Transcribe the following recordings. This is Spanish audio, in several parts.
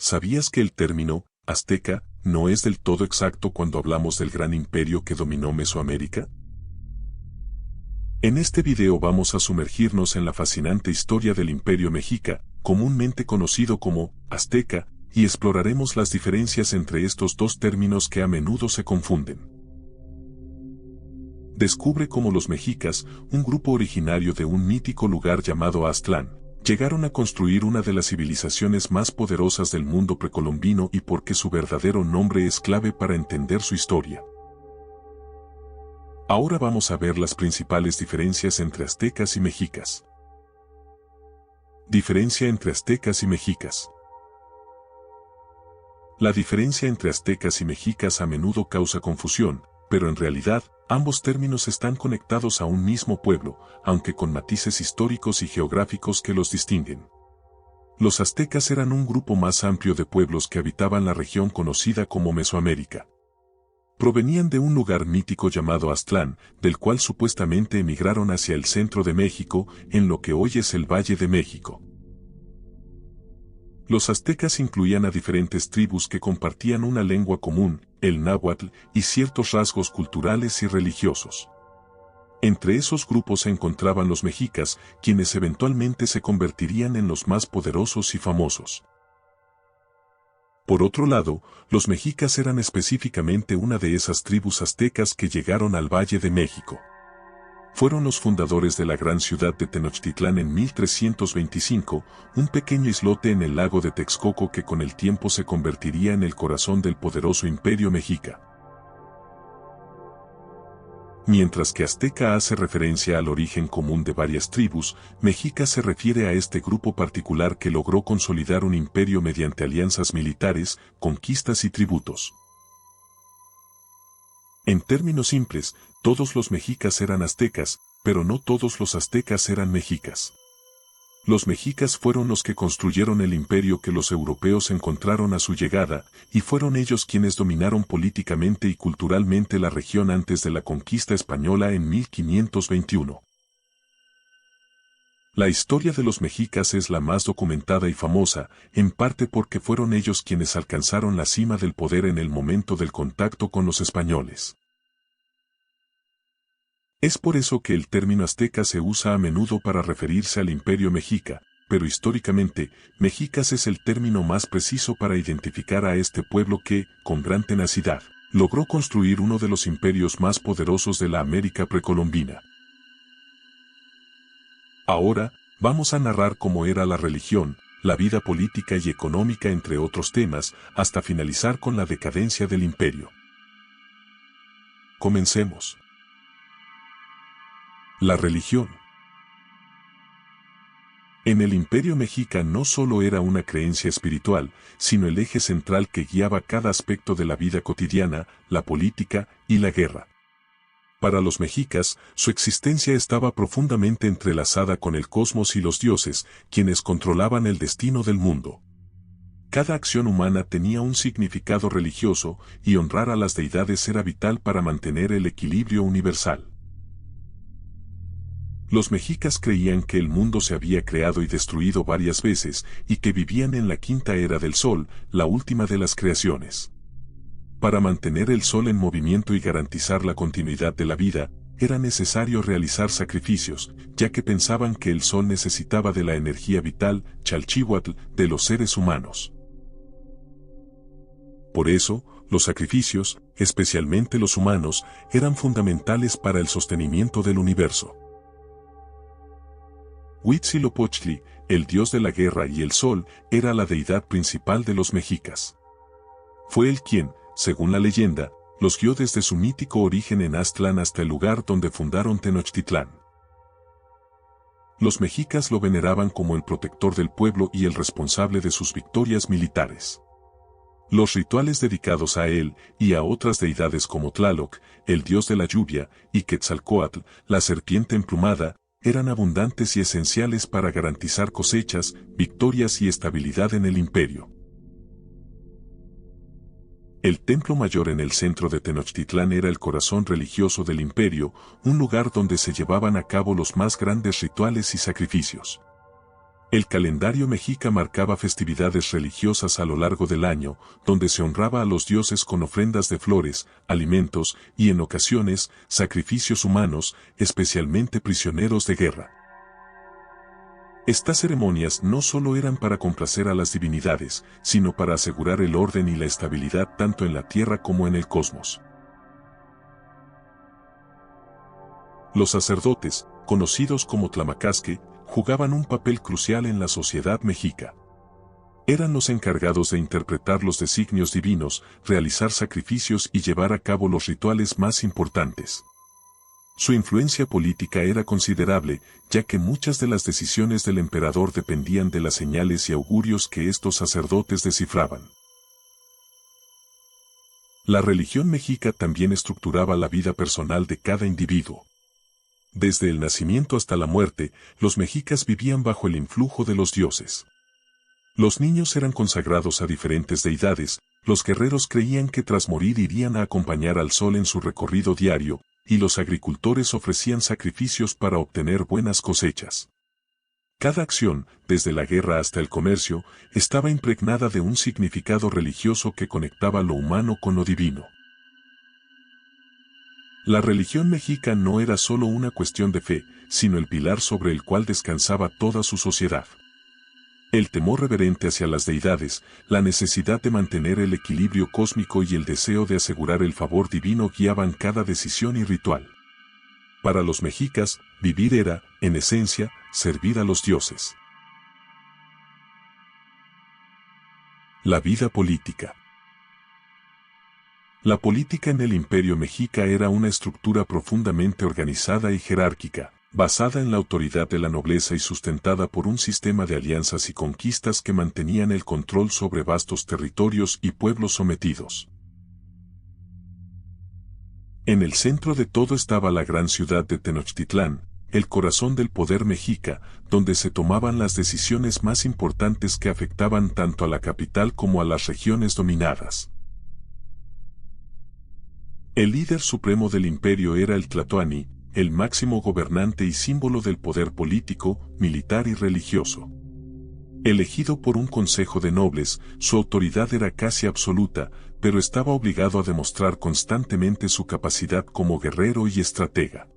¿Sabías que el término azteca no es del todo exacto cuando hablamos del gran imperio que dominó Mesoamérica? En este video vamos a sumergirnos en la fascinante historia del Imperio Mexica, comúnmente conocido como azteca, y exploraremos las diferencias entre estos dos términos que a menudo se confunden. Descubre cómo los mexicas, un grupo originario de un mítico lugar llamado Aztlán, llegaron a construir una de las civilizaciones más poderosas del mundo precolombino y por qué su verdadero nombre es clave para entender su historia. Ahora vamos a ver las principales diferencias entre aztecas y mexicas. Diferencia entre aztecas y mexicas. La diferencia entre aztecas y mexicas a menudo causa confusión, pero en realidad, ambos términos están conectados a un mismo pueblo, aunque con matices históricos y geográficos que los distinguen. Los aztecas eran un grupo más amplio de pueblos que habitaban la región conocida como Mesoamérica. Provenían de un lugar mítico llamado Aztlán, del cual supuestamente emigraron hacia el centro de México, en lo que hoy es el Valle de México. Los aztecas incluían a diferentes tribus que compartían una lengua común, el náhuatl, y ciertos rasgos culturales y religiosos. Entre esos grupos se encontraban los mexicas, quienes eventualmente se convertirían en los más poderosos y famosos. Por otro lado, los mexicas eran específicamente una de esas tribus aztecas que llegaron al Valle de México. Fueron los fundadores de la gran ciudad de Tenochtitlán en 1325, un pequeño islote en el lago de Texcoco que con el tiempo se convertiría en el corazón del poderoso imperio mexica. Mientras que azteca hace referencia al origen común de varias tribus, mexica se refiere a este grupo particular que logró consolidar un imperio mediante alianzas militares, conquistas y tributos. En términos simples, todos los mexicas eran aztecas, pero no todos los aztecas eran mexicas. Los mexicas fueron los que construyeron el imperio que los europeos encontraron a su llegada, y fueron ellos quienes dominaron políticamente y culturalmente la región antes de la conquista española en 1521. La historia de los mexicas es la más documentada y famosa, en parte porque fueron ellos quienes alcanzaron la cima del poder en el momento del contacto con los españoles. Es por eso que el término azteca se usa a menudo para referirse al imperio mexica, pero históricamente, mexicas es el término más preciso para identificar a este pueblo que, con gran tenacidad, logró construir uno de los imperios más poderosos de la América precolombina. Ahora, vamos a narrar cómo era la religión, la vida política y económica entre otros temas, hasta finalizar con la decadencia del imperio. Comencemos. La religión. En el Imperio Mexica no solo era una creencia espiritual, sino el eje central que guiaba cada aspecto de la vida cotidiana, la política y la guerra. Para los mexicas, su existencia estaba profundamente entrelazada con el cosmos y los dioses, quienes controlaban el destino del mundo. Cada acción humana tenía un significado religioso, y honrar a las deidades era vital para mantener el equilibrio universal. Los mexicas creían que el mundo se había creado y destruido varias veces, y que vivían en la quinta era del Sol, la última de las creaciones. Para mantener el Sol en movimiento y garantizar la continuidad de la vida, era necesario realizar sacrificios, ya que pensaban que el Sol necesitaba de la energía vital, Chalchihuatl, de los seres humanos. Por eso, los sacrificios, especialmente los humanos, eran fundamentales para el sostenimiento del universo. Huitzilopochtli, el dios de la guerra y el sol, era la deidad principal de los mexicas. Fue él quien, según la leyenda, los guió desde su mítico origen en Aztlán hasta el lugar donde fundaron Tenochtitlán. Los mexicas lo veneraban como el protector del pueblo y el responsable de sus victorias militares. Los rituales dedicados a él y a otras deidades como Tlaloc, el dios de la lluvia, y Quetzalcóatl, la serpiente emplumada, eran abundantes y esenciales para garantizar cosechas, victorias y estabilidad en el imperio. El templo mayor en el centro de Tenochtitlán era el corazón religioso del imperio, un lugar donde se llevaban a cabo los más grandes rituales y sacrificios. El calendario mexica marcaba festividades religiosas a lo largo del año, donde se honraba a los dioses con ofrendas de flores, alimentos y en ocasiones, sacrificios humanos, especialmente prisioneros de guerra. Estas ceremonias no solo eran para complacer a las divinidades, sino para asegurar el orden y la estabilidad tanto en la tierra como en el cosmos. Los sacerdotes, conocidos como tlamacasque, jugaban un papel crucial en la sociedad mexica. Eran los encargados de interpretar los designios divinos, realizar sacrificios y llevar a cabo los rituales más importantes. Su influencia política era considerable, ya que muchas de las decisiones del emperador dependían de las señales y augurios que estos sacerdotes descifraban. La religión mexica también estructuraba la vida personal de cada individuo. Desde el nacimiento hasta la muerte, los mexicas vivían bajo el influjo de los dioses. Los niños eran consagrados a diferentes deidades, los guerreros creían que tras morir irían a acompañar al sol en su recorrido diario, y los agricultores ofrecían sacrificios para obtener buenas cosechas. Cada acción, desde la guerra hasta el comercio, estaba impregnada de un significado religioso que conectaba lo humano con lo divino. La religión mexica no era solo una cuestión de fe, sino el pilar sobre el cual descansaba toda su sociedad. El temor reverente hacia las deidades, la necesidad de mantener el equilibrio cósmico y el deseo de asegurar el favor divino guiaban cada decisión y ritual. Para los mexicas, vivir era, en esencia, servir a los dioses. La vida política. La política en el Imperio Mexica era una estructura profundamente organizada y jerárquica, basada en la autoridad de la nobleza y sustentada por un sistema de alianzas y conquistas que mantenían el control sobre vastos territorios y pueblos sometidos. En el centro de todo estaba la gran ciudad de Tenochtitlán, el corazón del poder mexica, donde se tomaban las decisiones más importantes que afectaban tanto a la capital como a las regiones dominadas. El líder supremo del imperio era el Tlatoani, el máximo gobernante y símbolo del poder político, militar y religioso. Elegido por un consejo de nobles, su autoridad era casi absoluta, pero estaba obligado a demostrar constantemente su capacidad como guerrero y estratega.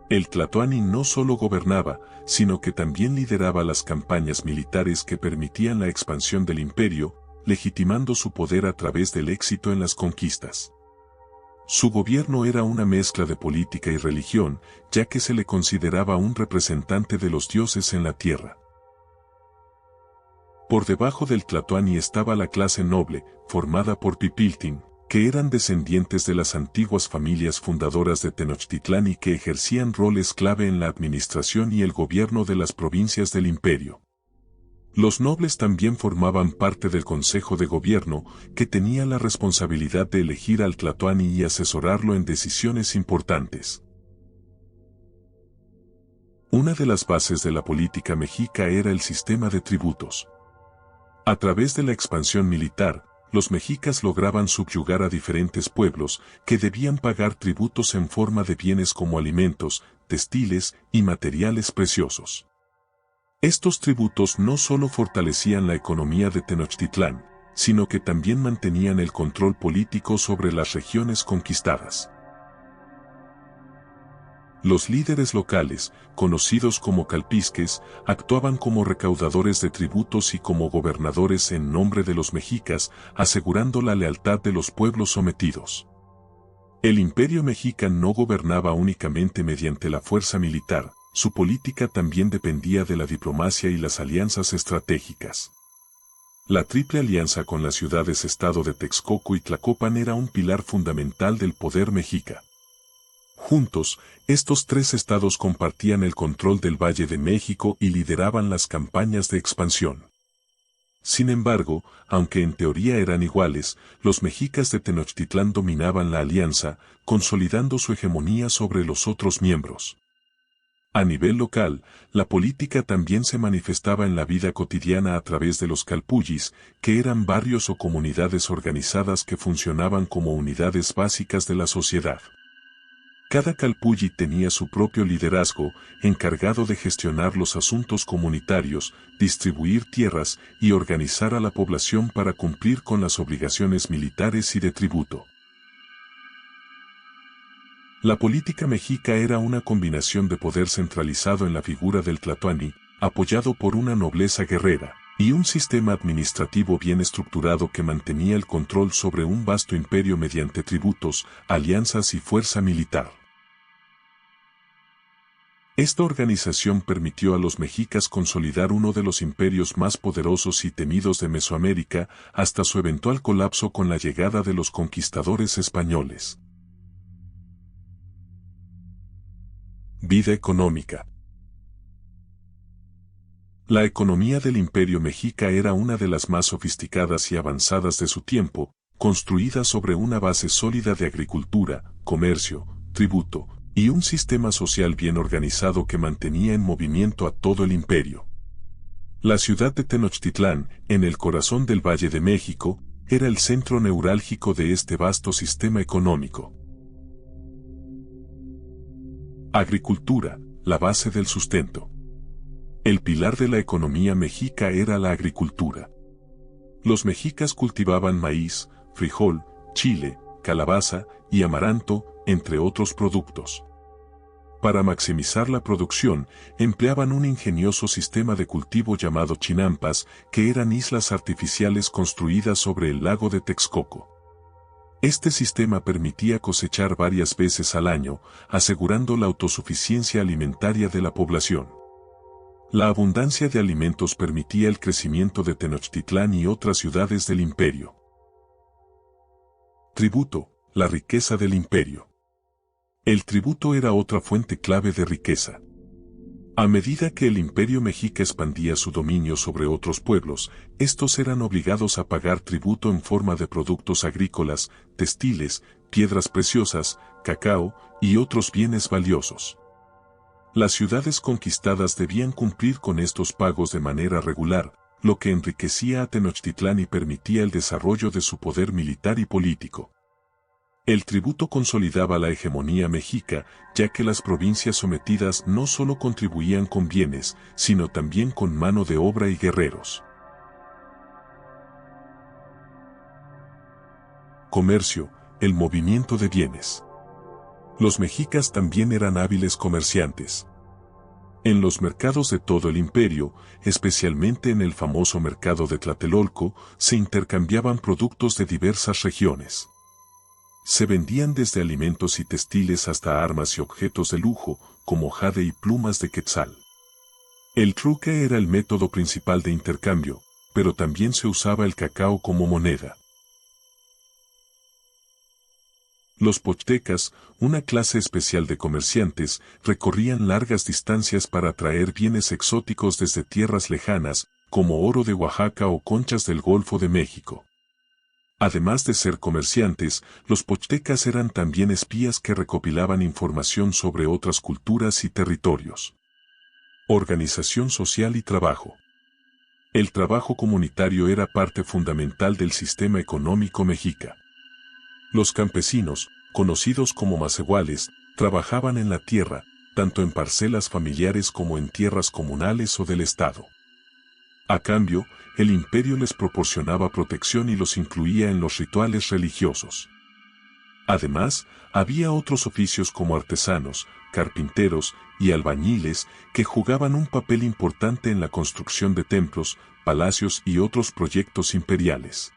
El Tlatoani no solo gobernaba, sino que también lideraba las campañas militares que permitían la expansión del imperio, legitimando su poder a través del éxito en las conquistas. Su gobierno era una mezcla de política y religión, ya que se le consideraba un representante de los dioses en la tierra. Por debajo del Tlatoani estaba la clase noble, formada por Pipiltin, que eran descendientes de las antiguas familias fundadoras de Tenochtitlán y que ejercían roles clave en la administración y el gobierno de las provincias del imperio. Los nobles también formaban parte del Consejo de Gobierno, que tenía la responsabilidad de elegir al Tlatoani y asesorarlo en decisiones importantes. Una de las bases de la política mexica era el sistema de tributos. A través de la expansión militar, los mexicas lograban subyugar a diferentes pueblos que debían pagar tributos en forma de bienes como alimentos, textiles y materiales preciosos. Estos tributos no solo fortalecían la economía de Tenochtitlán, sino que también mantenían el control político sobre las regiones conquistadas. Los líderes locales, conocidos como calpisques, actuaban como recaudadores de tributos y como gobernadores en nombre de los mexicas, asegurando la lealtad de los pueblos sometidos. El imperio mexica no gobernaba únicamente mediante la fuerza militar, su política también dependía de la diplomacia y las alianzas estratégicas. La Triple Alianza con las ciudades-estado de Texcoco y Tlacopan era un pilar fundamental del poder mexica. Juntos, estos tres estados compartían el control del Valle de México y lideraban las campañas de expansión. Sin embargo, aunque en teoría eran iguales, los mexicas de Tenochtitlán dominaban la alianza, consolidando su hegemonía sobre los otros miembros. A nivel local, la política también se manifestaba en la vida cotidiana a través de los calpullis, que eran barrios o comunidades organizadas que funcionaban como unidades básicas de la sociedad. Cada calpulli tenía su propio liderazgo, encargado de gestionar los asuntos comunitarios, distribuir tierras y organizar a la población para cumplir con las obligaciones militares y de tributo. La política mexica era una combinación de poder centralizado en la figura del tlatoani, apoyado por una nobleza guerrera, y un sistema administrativo bien estructurado que mantenía el control sobre un vasto imperio mediante tributos, alianzas y fuerza militar. Esta organización permitió a los mexicas consolidar uno de los imperios más poderosos y temidos de Mesoamérica hasta su eventual colapso con la llegada de los conquistadores españoles. Vida económica. La economía del Imperio Mexica era una de las más sofisticadas y avanzadas de su tiempo, construida sobre una base sólida de agricultura, comercio, tributo, y un sistema social bien organizado que mantenía en movimiento a todo el imperio. La ciudad de Tenochtitlán, en el corazón del Valle de México, era el centro neurálgico de este vasto sistema económico. Agricultura, la base del sustento. El pilar de la economía mexica era la agricultura. Los mexicas cultivaban maíz, frijol, chile, calabaza y amaranto, entre otros productos. Para maximizar la producción, empleaban un ingenioso sistema de cultivo llamado chinampas, que eran islas artificiales construidas sobre el lago de Texcoco. Este sistema permitía cosechar varias veces al año, asegurando la autosuficiencia alimentaria de la población. La abundancia de alimentos permitía el crecimiento de Tenochtitlán y otras ciudades del imperio. Tributo, la riqueza del imperio. El tributo era otra fuente clave de riqueza. A medida que el imperio mexica expandía su dominio sobre otros pueblos, estos eran obligados a pagar tributo en forma de productos agrícolas, textiles, piedras preciosas, cacao y otros bienes valiosos. Las ciudades conquistadas debían cumplir con estos pagos de manera regular, lo que enriquecía a Tenochtitlán y permitía el desarrollo de su poder militar y político. El tributo consolidaba la hegemonía mexica, ya que las provincias sometidas no solo contribuían con bienes, sino también con mano de obra y guerreros. Comercio, el movimiento de bienes. Los mexicas también eran hábiles comerciantes. En los mercados de todo el imperio, especialmente en el famoso mercado de Tlatelolco, se intercambiaban productos de diversas regiones. Se vendían desde alimentos y textiles hasta armas y objetos de lujo, como jade y plumas de quetzal. El truque era el método principal de intercambio, pero también se usaba el cacao como moneda. Los pochtecas, una clase especial de comerciantes, recorrían largas distancias para traer bienes exóticos desde tierras lejanas, como oro de Oaxaca o conchas del Golfo de México. Además de ser comerciantes, los pochtecas eran también espías que recopilaban información sobre otras culturas y territorios. Organización social y trabajo. El trabajo comunitario era parte fundamental del sistema económico mexica. Los campesinos, conocidos como macehuales, trabajaban en la tierra, tanto en parcelas familiares como en tierras comunales o del Estado. A cambio, el imperio les proporcionaba protección y los incluía en los rituales religiosos. Además, había otros oficios como artesanos, carpinteros y albañiles que jugaban un papel importante en la construcción de templos, palacios y otros proyectos imperiales.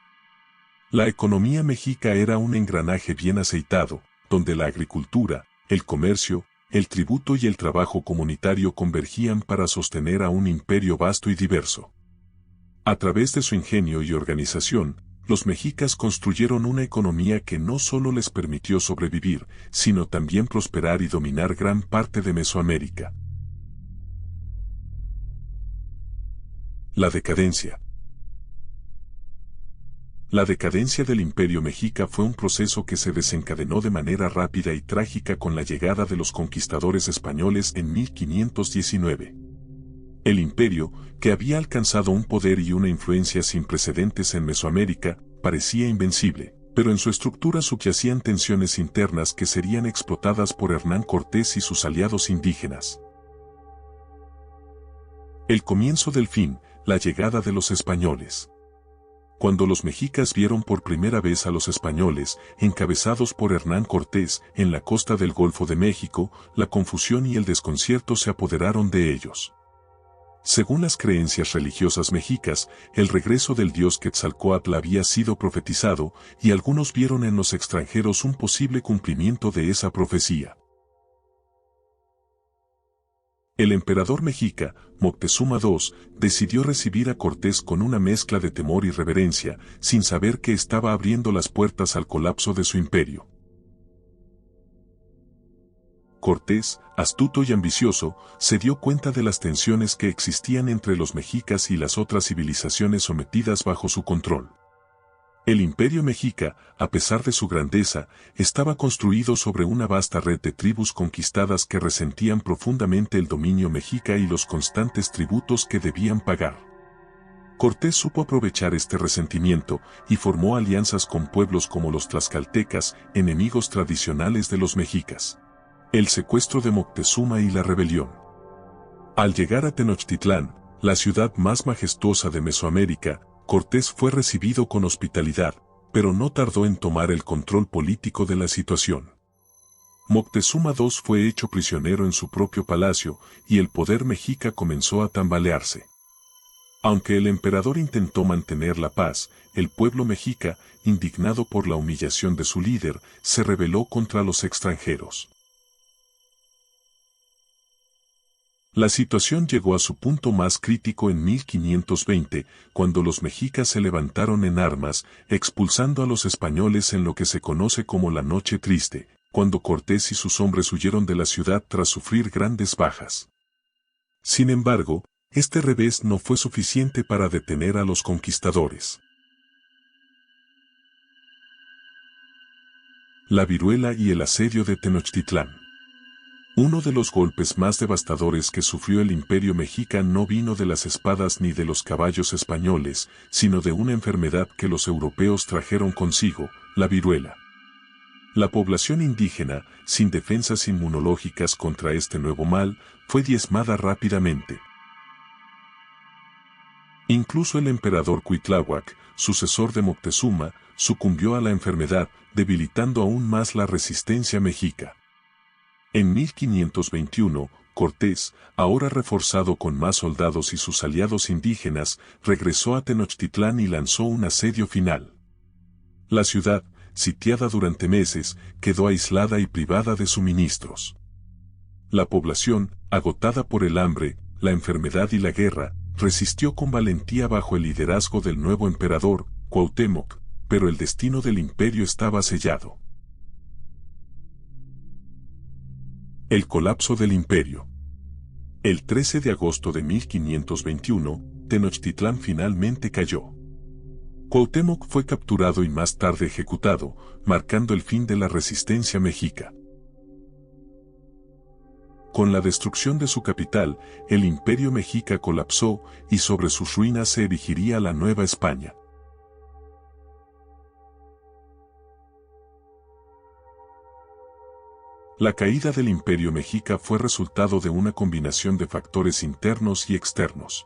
La economía mexica era un engranaje bien aceitado, donde la agricultura, el comercio, el tributo y el trabajo comunitario convergían para sostener a un imperio vasto y diverso. A través de su ingenio y organización, los mexicas construyeron una economía que no solo les permitió sobrevivir, sino también prosperar y dominar gran parte de Mesoamérica. La decadencia. La decadencia del Imperio Mexica fue un proceso que se desencadenó de manera rápida y trágica con la llegada de los conquistadores españoles en 1519. El imperio, que había alcanzado un poder y una influencia sin precedentes en Mesoamérica, parecía invencible, pero en su estructura subyacían tensiones internas que serían explotadas por Hernán Cortés y sus aliados indígenas. El comienzo del fin, la llegada de los españoles. Cuando los mexicas vieron por primera vez a los españoles, encabezados por Hernán Cortés, en la costa del Golfo de México, la confusión y el desconcierto se apoderaron de ellos. Según las creencias religiosas mexicas, el regreso del dios Quetzalcóatl había sido profetizado, y algunos vieron en los extranjeros un posible cumplimiento de esa profecía. El emperador mexica, Moctezuma II, decidió recibir a Cortés con una mezcla de temor y reverencia, sin saber que estaba abriendo las puertas al colapso de su imperio. Cortés, astuto y ambicioso, se dio cuenta de las tensiones que existían entre los mexicas y las otras civilizaciones sometidas bajo su control. El imperio mexica, a pesar de su grandeza, estaba construido sobre una vasta red de tribus conquistadas que resentían profundamente el dominio mexica y los constantes tributos que debían pagar. Cortés supo aprovechar este resentimiento y formó alianzas con pueblos como los tlaxcaltecas, enemigos tradicionales de los mexicas. El secuestro de Moctezuma y la rebelión. Al llegar a Tenochtitlán, la ciudad más majestuosa de Mesoamérica, Cortés fue recibido con hospitalidad, pero no tardó en tomar el control político de la situación. Moctezuma II fue hecho prisionero en su propio palacio y el poder mexica comenzó a tambalearse. Aunque el emperador intentó mantener la paz, el pueblo mexica, indignado por la humillación de su líder, se rebeló contra los extranjeros. La situación llegó a su punto más crítico en 1520, cuando los mexicas se levantaron en armas, expulsando a los españoles en lo que se conoce como la Noche Triste, cuando Cortés y sus hombres huyeron de la ciudad tras sufrir grandes bajas. Sin embargo, este revés no fue suficiente para detener a los conquistadores. La viruela y el asedio de Tenochtitlán. Uno de los golpes más devastadores que sufrió el imperio mexica no vino de las espadas ni de los caballos españoles, sino de una enfermedad que los europeos trajeron consigo, la viruela. La población indígena, sin defensas inmunológicas contra este nuevo mal, fue diezmada rápidamente. Incluso el emperador Cuitláhuac, sucesor de Moctezuma, sucumbió a la enfermedad, debilitando aún más la resistencia mexica. En 1521, Cortés, ahora reforzado con más soldados y sus aliados indígenas, regresó a Tenochtitlán y lanzó un asedio final. La ciudad, sitiada durante meses, quedó aislada y privada de suministros. La población, agotada por el hambre, la enfermedad y la guerra, resistió con valentía bajo el liderazgo del nuevo emperador, Cuauhtémoc, pero el destino del imperio estaba sellado. El colapso del imperio. El 13 de agosto de 1521, Tenochtitlán finalmente cayó. Cuauhtémoc fue capturado y más tarde ejecutado, marcando el fin de la resistencia mexica. Con la destrucción de su capital, el imperio mexica colapsó y sobre sus ruinas se erigiría la Nueva España. La caída del imperio mexica fue resultado de una combinación de factores internos y externos.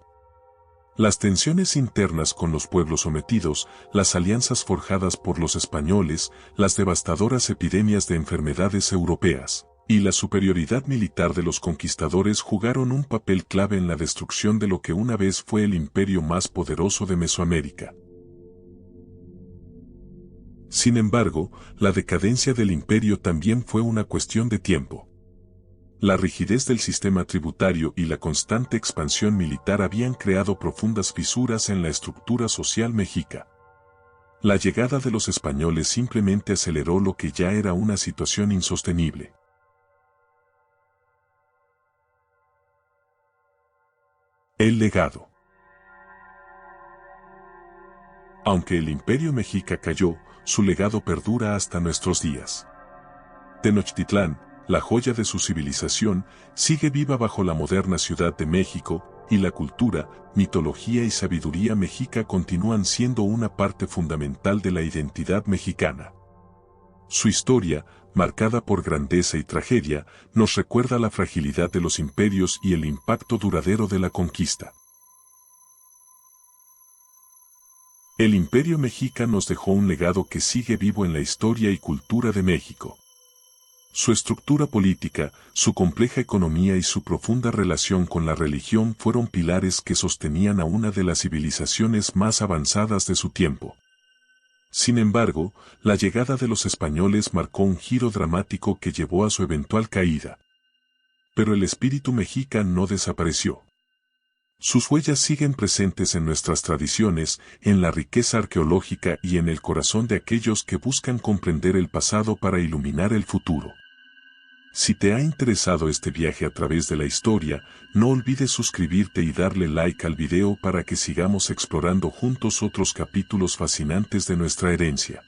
Las tensiones internas con los pueblos sometidos, las alianzas forjadas por los españoles, las devastadoras epidemias de enfermedades europeas, y la superioridad militar de los conquistadores jugaron un papel clave en la destrucción de lo que una vez fue el imperio más poderoso de Mesoamérica. Sin embargo, la decadencia del imperio también fue una cuestión de tiempo. La rigidez del sistema tributario y la constante expansión militar habían creado profundas fisuras en la estructura social mexica. La llegada de los españoles simplemente aceleró lo que ya era una situación insostenible. El legado. Aunque el imperio mexica cayó, su legado perdura hasta nuestros días. Tenochtitlán, la joya de su civilización, sigue viva bajo la moderna Ciudad de México, y la cultura, mitología y sabiduría mexica continúan siendo una parte fundamental de la identidad mexicana. Su historia, marcada por grandeza y tragedia, nos recuerda la fragilidad de los imperios y el impacto duradero de la conquista. El Imperio Mexica nos dejó un legado que sigue vivo en la historia y cultura de México. Su estructura política, su compleja economía y su profunda relación con la religión fueron pilares que sostenían a una de las civilizaciones más avanzadas de su tiempo. Sin embargo, la llegada de los españoles marcó un giro dramático que llevó a su eventual caída. Pero el espíritu mexica no desapareció. Sus huellas siguen presentes en nuestras tradiciones, en la riqueza arqueológica y en el corazón de aquellos que buscan comprender el pasado para iluminar el futuro. Si te ha interesado este viaje a través de la historia, no olvides suscribirte y darle like al video para que sigamos explorando juntos otros capítulos fascinantes de nuestra herencia.